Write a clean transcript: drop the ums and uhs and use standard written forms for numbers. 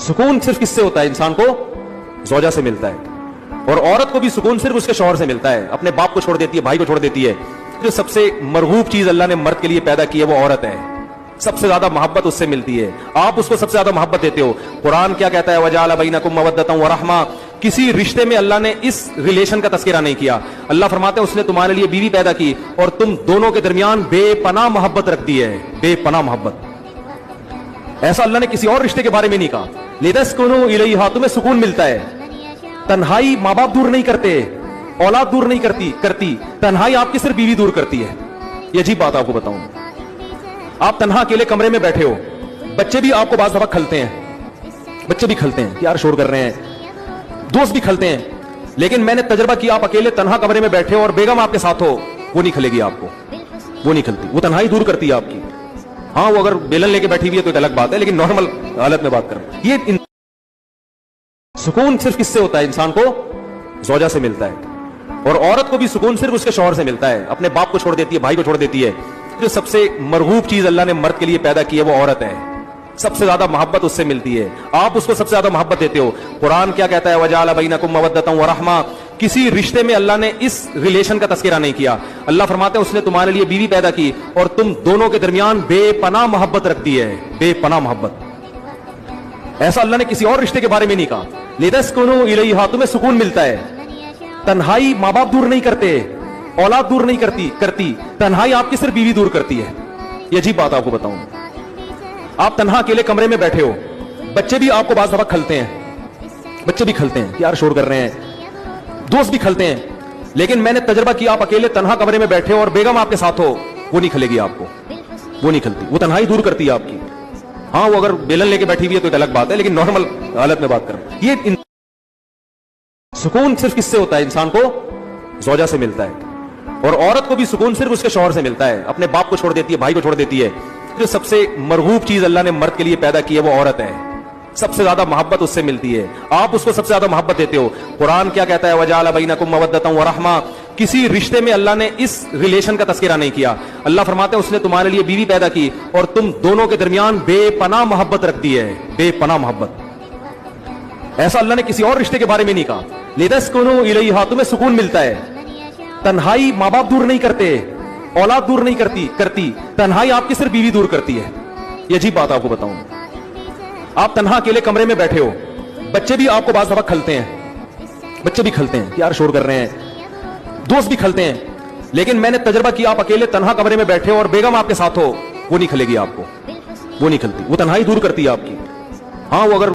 सुकून सिर्फ किससे होता है? इंसान को ज़ौजा से मिलता है, और औरत को भी सुकून सिर्फ उसके शौहर से मिलता है। अपने बाप को छोड़ देती है, भाई को छोड़ देती है। जो सबसे मरगूब चीज अल्लाह ने मर्द के लिए पैदा की है वो औरत है। सबसे ज्यादा मोहब्बत उससे मिलती है, आप उसको सबसे ज्यादा मोहब्बत देते हो। कुरान क्या कहता है? वजाअल बैनकुम मवद्दतन व रहमा। किसी रिश्ते में अल्लाह ने इस रिलेशन का तस्करा नहीं किया। अल्लाह फरमाते हैं उसने तुम्हारे लिए बीवी पैदा की और तुम दोनों के दरमियान बेपनाह मोहब्बत रख दी है, बेपनाह मोहब्बत। ऐसा अल्लाह ने किसी और रिश्ते के बारे में नहीं कहा। लितस्कुनु इलैहा, तुम्हें सुकून मिलता है। तन्हाई माँ बाप दूर नहीं करते, औलाद दूर नहीं करती। तन्हाई आपकी सिर्फ बीवी दूर करती है। ये अजीब बात आपको बताऊं, आप तन्हा अकेले कमरे में बैठे हो, बच्चे भी आपको बाज़ दफा खलते हैं, बच्चे भी खलते हैं, यार शोर कर रहे हैं, दोस्त भी खलते हैं। लेकिन मैंने तजर्बा किया, आप अकेले तन्हा कमरे में बैठे हो और बेगम आपके साथ हो, वो नहीं खलेगी आपको, वो नहीं खलती, वो तन्हाई दूर करती है आपकी। हाँ, वो अगर बेलन लेके बैठी हुई है तो एक अलग बात है, लेकिन नॉर्मल हालत में बात कर। ये सुकून सिर्फ किससे होता है? इंसान को ज़ौजा से मिलता है, और औरत को भी सुकून सिर्फ उसके शौहर से मिलता है। अपने बाप को छोड़ देती है, भाई को छोड़ देती है। जो सबसे मरगूब चीज अल्लाह ने मर्द के लिए पैदा की है वो औरत है। सबसे ज्यादा मोहब्बत उससे मिलती है, आप उसको सबसे ज्यादा मोहब्बत देते हो। कुरान क्या कहता है? वजाअल बैनकुम मवद्दतन व रहमा। किसी रिश्ते में अल्लाह ने इस रिलेशन का तस्करा नहीं किया। अल्लाह फरमाते हैं उसने तुम्हारे लिए बीवी पैदा की और तुम दोनों के दरमियान बेपनाह मोहब्बत रख दी है, बेपनाह मोहब्बत। ऐसा अल्लाह ने किसी और रिश्ते के बारे में नहीं कहा। लितस्कुनु इलैहा, तुम्हें सुकून मिलता है। तन्हाई माँ बाप दूर नहीं करते, औलाद दूर नहीं करती। तन्हाई आपकी सिर्फ बीवी दूर करती है। ये अजीब बात आपको बताऊं, आप तन्हा अकेले कमरे में बैठे हो, बच्चे भी आपको बाज़ दफा खलते हैं, बच्चे भी खलते हैं, यार शोर कर रहे हैं, दोस्त भी खलते हैं। लेकिन मैंने तजर्बा किया, आप अकेले तन्हा कमरे में बैठे हो और बेगम आपके साथ हो, वो नहीं खलेगी आपको, वो नहीं खलती, वो तन्हाई दूर करती है आपकी। हाँ, वो अगर बेलन लेके बैठी हुई है तो एक अलग बात है, लेकिन नॉर्मल हालत में बात कर। ये सुकून सिर्फ किससे होता है? इंसान को ज़ौजा से मिलता है, और औरत को भी सुकून सिर्फ उसके शौहर से मिलता है। अपने बाप को छोड़ देती है, भाई को छोड़ देती है। जो सबसे मरगूब चीज अल्लाह ने मर्द के लिए पैदा की है वो औरत है। सबसे ज्यादा मोहब्बत उससे मिलती है, आप उसको सबसे ज्यादा मोहब्बत देते हो। कुरान क्या कहता है? वजाअल बैनकुम मवद्दतन व रहमा। किसी रिश्ते में अल्लाह ने इस रिलेशन का तस्करा नहीं किया। अल्लाह फरमाते हैं उसने तुम्हारे लिए बीवी पैदा की और तुम दोनों के दरमियान बेपनाह मोहब्बत रख दी है, बेपनाह मोहब्बत। ऐसा अल्लाह ने किसी और रिश्ते के बारे में नहीं कहा। लितस्कुनु इलैहा, तुम्हें सुकून मिलता है। तन्हाई माँ बाप दूर नहीं करते, औलाद दूर नहीं करती। तन्हाई आपकी सिर्फ बीवी दूर करती है। ये अजीब बात आपको बताऊं, आप तन्हा अकेले कमरे में बैठे हो, बच्चे भी आपको बाज़ दफा खलते हैं, बच्चे भी खलते हैं, यार शोर कर रहे हैं, दोस्त भी खलते हैं। लेकिन मैंने तजर्बा किया, आप अकेले तन्हा कमरे में बैठे हो और बेगम आपके साथ हो, वो नहीं खलेगी आपको, वो नहीं खलती, वो तन्हाई दूर करती है आपकी। हाँ, वो अगर